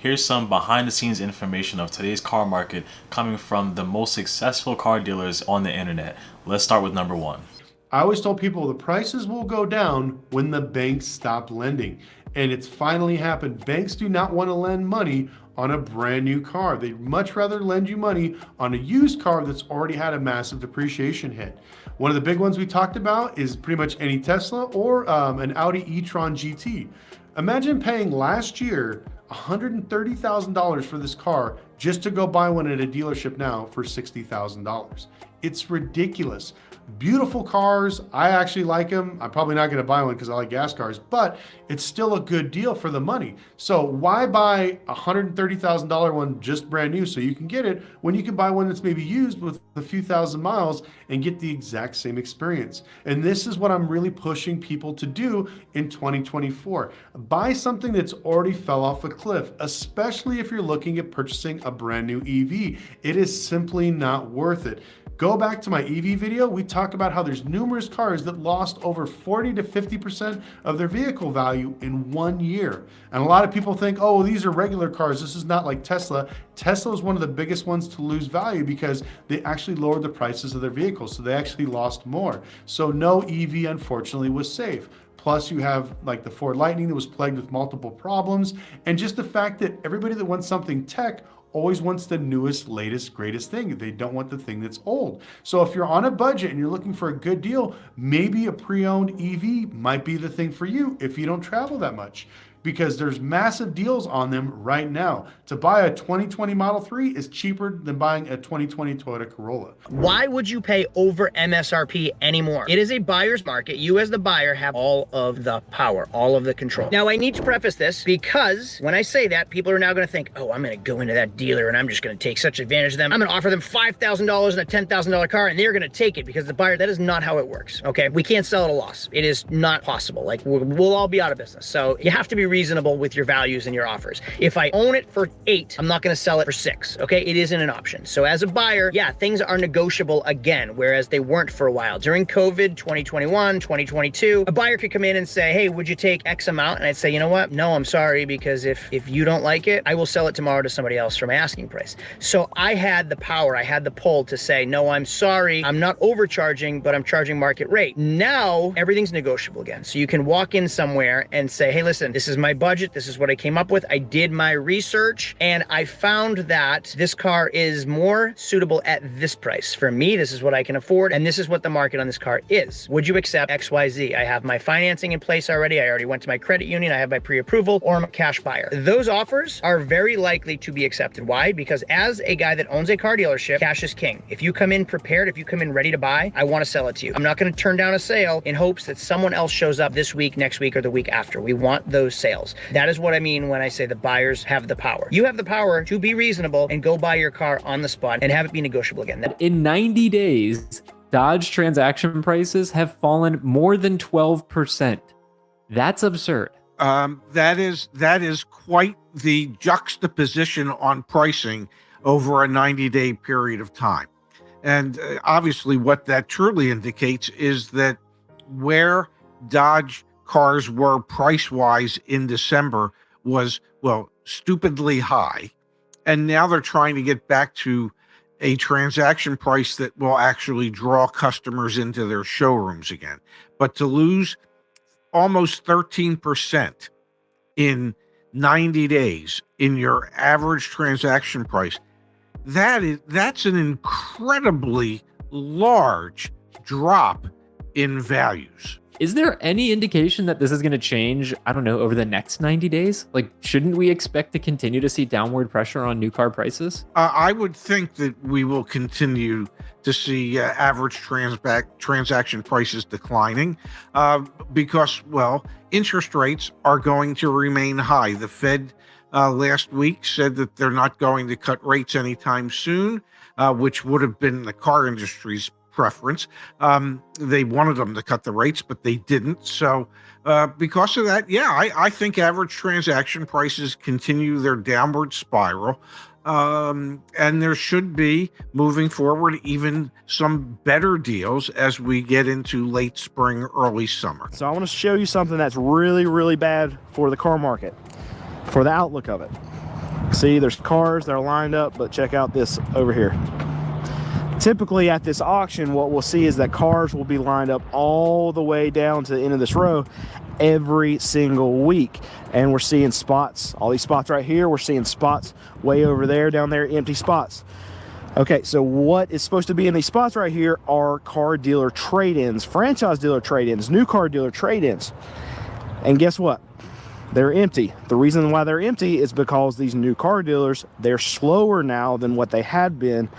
Here's some behind the scenes information of today's car market coming from the most successful car dealers on the internet. Let's start with number one. I always told people the prices will go down when the banks stop lending. And it's finally happened. Banks do not want to lend money on a brand new car. They'd much rather lend you money on a used car that's already had a massive depreciation hit. One of the big ones we talked about is pretty much any Tesla or an Audi e-tron GT. Imagine paying last year $130,000 for this car just to go buy one at a dealership now for $60,000. It's ridiculous. Beautiful cars. I actually like them. I'm probably not going to buy one because I like gas cars, but it's still a good deal for the money. So why buy a $130,000 one just brand new so you can get it when you can buy one that's maybe used with a few thousand miles and get the exact same experience? And this is what I'm really pushing people to do in 2024. Buy something that's already fell off a cliff, especially if you're looking at purchasing a brand new EV. It is simply not worth it. Go back to my EV video. We talk about how there's numerous cars that lost over 40 to 50% of their vehicle value in 1 year. And a lot of people think, oh, well, these are regular cars. This is not like Tesla. Tesla is one of the biggest ones to lose value because they actually lowered the prices of their vehicles. So they actually lost more. So no EV, unfortunately, was safe. Plus you have like the Ford Lightning that was plagued with multiple problems. And just the fact that everybody that wants something tech always wants the newest, latest, greatest thing. They don't want the thing that's old. So if you're on a budget and you're looking for a good deal, maybe a pre-owned EV might be the thing for you if you don't travel that much, because there's massive deals on them right now. To buy a 2020 Model 3 is cheaper than buying a 2020 Toyota Corolla. Why would you pay over MSRP anymore? It is a buyer's market. You as the buyer have all of the power, all of the control. Now I need to preface this because when I say that, people are now gonna think, oh, I'm gonna go into that dealer and I'm just gonna take such advantage of them. I'm gonna offer them $5,000 and a $10,000 car and they're gonna take it because the buyer, that is not how it works, okay? We can't sell at a loss. It is not possible. Like we'll all be out of business. So you have to be reasonable with your values and your offers. If I own it for 8, I'm not gonna sell it for 6, okay? It isn't an option. So as a buyer, yeah, things are negotiable again, whereas they weren't for a while. During COVID, 2021, 2022, a buyer could come in and say, hey, would you take X amount? And I'd say, you know what? No, I'm sorry, because if you don't like it, I will sell it tomorrow to somebody else for my asking price. So I had the power, I had the pull to say, no, I'm sorry, I'm not overcharging, but I'm charging market rate. Now, everything's negotiable again. So you can walk in somewhere and say, hey, listen, this is my budget. This is what I came up with. I did my research and I found that this car is more suitable at this price. For me, this is what I can afford and this is what the market on this car is. Would you accept XYZ? I have my financing in place already. I already went to my credit union. I have my pre-approval, or I'm a cash buyer. Those offers are very likely to be accepted. Why? Because as a guy that owns a car dealership, cash is king. If you come in prepared, if you come in ready to buy, I want to sell it to you. I'm not going to turn down a sale in hopes that someone else shows up this week, next week, or the week after. We want those sales. That is what I mean when I say the buyers have the power. You have the power to be reasonable and go buy your car on the spot and have it be negotiable again. In 90 days, Dodge transaction prices have fallen more than 12%. That's absurd. That is quite the juxtaposition on pricing over a 90-day period of time. And obviously what that truly indicates is that where Dodge cars were price-wise in December was, well, stupidly high. And now they're trying to get back to a transaction price that will actually draw customers into their showrooms again. But to lose almost 13% in 90 days in your average transaction price, that's an incredibly large drop in values. Is there any indication that this is going to change, I don't know, over the next 90 days? Like, shouldn't we expect to continue to see downward pressure on new car prices? I would think that we will continue to see average transaction prices declining because, well, interest rates are going to remain high. The Fed last week said that they're not going to cut rates anytime soon, which would have been the car industry's preference. They wanted them to cut the rates, but they didn't. So because of that, yeah, I think average transaction prices continue their downward spiral. And there should be, moving forward, even some better deals as we get into late spring, early summer. So I want to show you something that's really, really bad for the car market, for the outlook of it. See, there's cars that are lined up, but check out this over here. Typically at this auction, what we'll see is that cars will be lined up all the way down to the end of this row every single week. And we're seeing spots, all these spots right here, we're seeing spots way over there, down there, empty spots. Okay, so what is supposed to be in these spots right here are car dealer trade-ins, franchise dealer trade-ins, new car dealer trade-ins. And guess what? They're empty. The reason why they're empty is because these new car dealers, they're slower now than what they had been.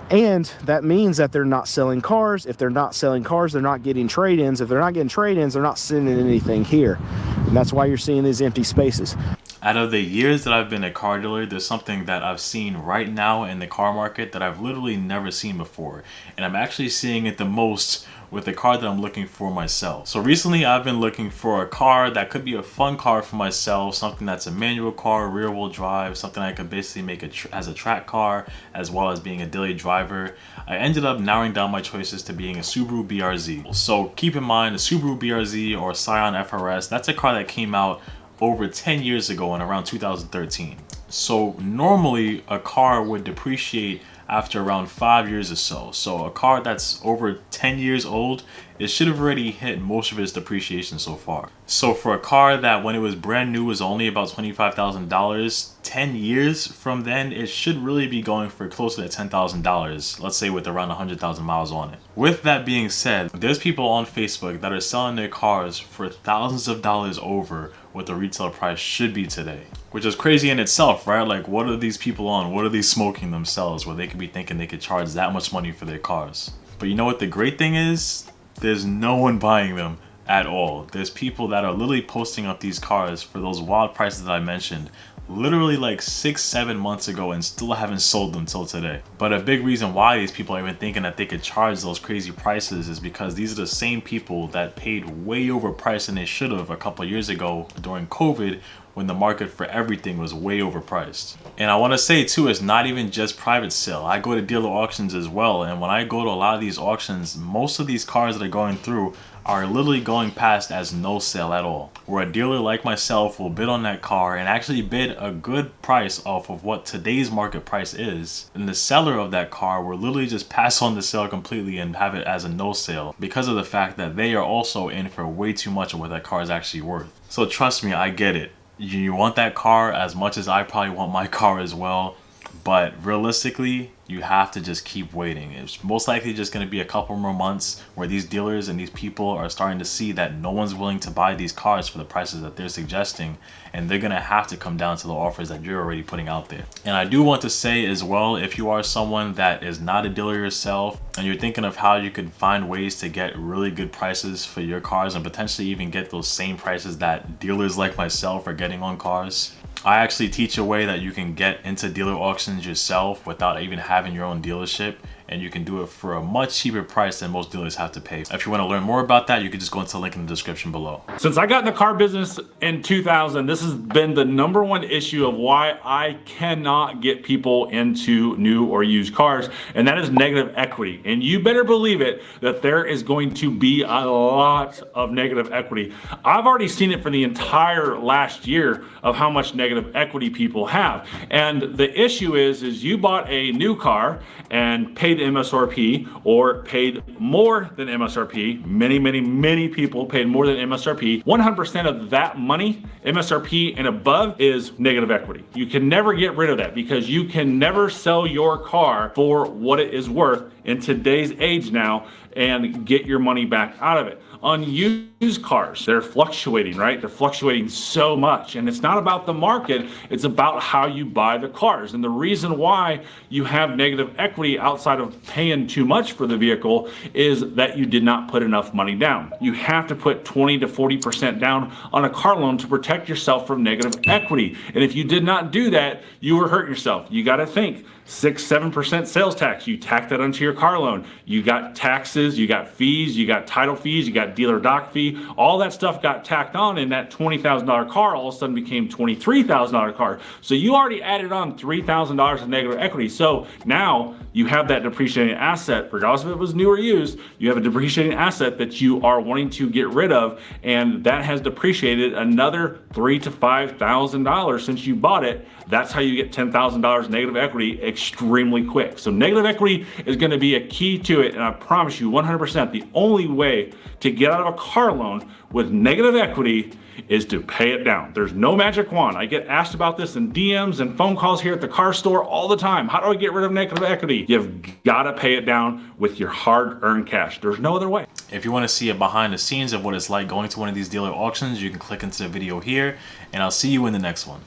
And that means that they're not selling cars. If they're not selling cars, they're not getting trade-ins. If they're not getting trade-ins, they're not sending anything here. And that's why you're seeing these empty spaces. Out of the years that I've been a car dealer, there's something that I've seen right now in the car market that I've literally never seen before. And I'm actually seeing it the most with the car that I'm looking for myself. So recently I've been looking for a car that could be a fun car for myself, something that's a manual car, rear wheel drive, something I could basically make as a track car, as well as being a daily driver. I ended up narrowing down my choices to being a Subaru BRZ. So keep in mind, a Subaru BRZ or Scion FRS, that's a car that came out over 10 years ago in around 2013. So normally a car would depreciate after around 5 years or so. So a car that's over 10 years old, it should have already hit most of its depreciation so far. So for a car that when it was brand new was only about $25,000, 10 years from then, it should really be going for closer to $10,000, let's say with around 100,000 miles on it. With that being said, there's people on Facebook that are selling their cars for thousands of dollars over what the retail price should be today. Which is crazy in itself, right? Like, what are these people on? What are they smoking themselves where they could be thinking they could charge that much money for their cars? But you know what the great thing is? There's no one buying them at all. There's people that are literally posting up these cars for those wild prices that I mentioned literally like 6-7 months ago and still haven't sold them till today. But a big reason why these people are even thinking that they could charge those crazy prices is because these are the same people that paid way overpriced than they should have a couple years ago during COVID, when the market for everything was way overpriced. And I want to say too, it's not even just private sale. I go to dealer auctions as well, and when I go to a lot of these auctions, most of these cars that are going through are literally going past as no sale at all. Where a dealer like myself will bid on that car and actually bid a good price off of what today's market price is, and the seller of that car will literally just pass on the sale completely and have it as a no sale because of the fact that they are also in for way too much of what that car is actually worth. So trust me, I get it. You want that car as much as I probably want my car as well, but realistically, you have to just keep waiting. It's most likely just going to be a couple more months where these dealers and these people are starting to see that no one's willing to buy these cars for the prices that they're suggesting, and they're going to have to come down to the offers that you're already putting out there. And I do want to say as well, if you are someone that is not a dealer yourself and you're thinking of how you could find ways to get really good prices for your cars and potentially even get those same prices that dealers like myself are getting on cars, I actually teach a way that you can get into dealer auctions yourself without even having your own dealership, and you can do it for a much cheaper price than most dealers have to pay. If you want to learn more about that, you can just go into the link in the description below. Since I got in the car business in 2000, this has been the #1 issue of why I cannot get people into new or used cars, and that is negative equity. And you better believe it that there is going to be a lot of negative equity. I've already seen it for the entire last year of how much negative equity people have. And the issue is you bought a new car and paid MSRP or paid more than MSRP. Many people paid more than MSRP. 100% of that money, MSRP and above, is negative equity. You can never get rid of that because you can never sell your car for what it is worth in today's age now and get your money back out of it. On used cars, they're fluctuating, right? They're fluctuating so much, and it's not about the market, it's about how you buy the cars. And the reason why you have negative equity outside of paying too much for the vehicle is that you did not put enough money down. You have to put 20 to 40% down on a car loan to protect yourself from negative equity. And if you did not do that, you were hurting yourself. You got to think 6-7% sales tax, you tack that onto your car loan. You got taxes, you got fees, you got title fees, you got dealer doc fee, all that stuff got tacked on, and that $20,000 car all of a sudden became $23,000 car. So you already added on $3,000 of negative equity. So now you have that depreciating asset, regardless if it was new or used, you have a depreciating asset that you are wanting to get rid of, and that has depreciated another $3,000 to $5,000 since you bought it That's how you get $10,000 negative equity extremely quick. So negative equity is going to be a key to it. And I promise you 100% the only way to get out of a car loan with negative equity is to pay it down. There's no magic wand. I get asked about this in DMs and phone calls here at the car store all the time. How do I get rid of negative equity? You've got to pay it down with your hard-earned cash. There's no other way. If you want to see a behind the scenes of what it's like going to one of these dealer auctions, you can click into the video here, and I'll see you in the next one.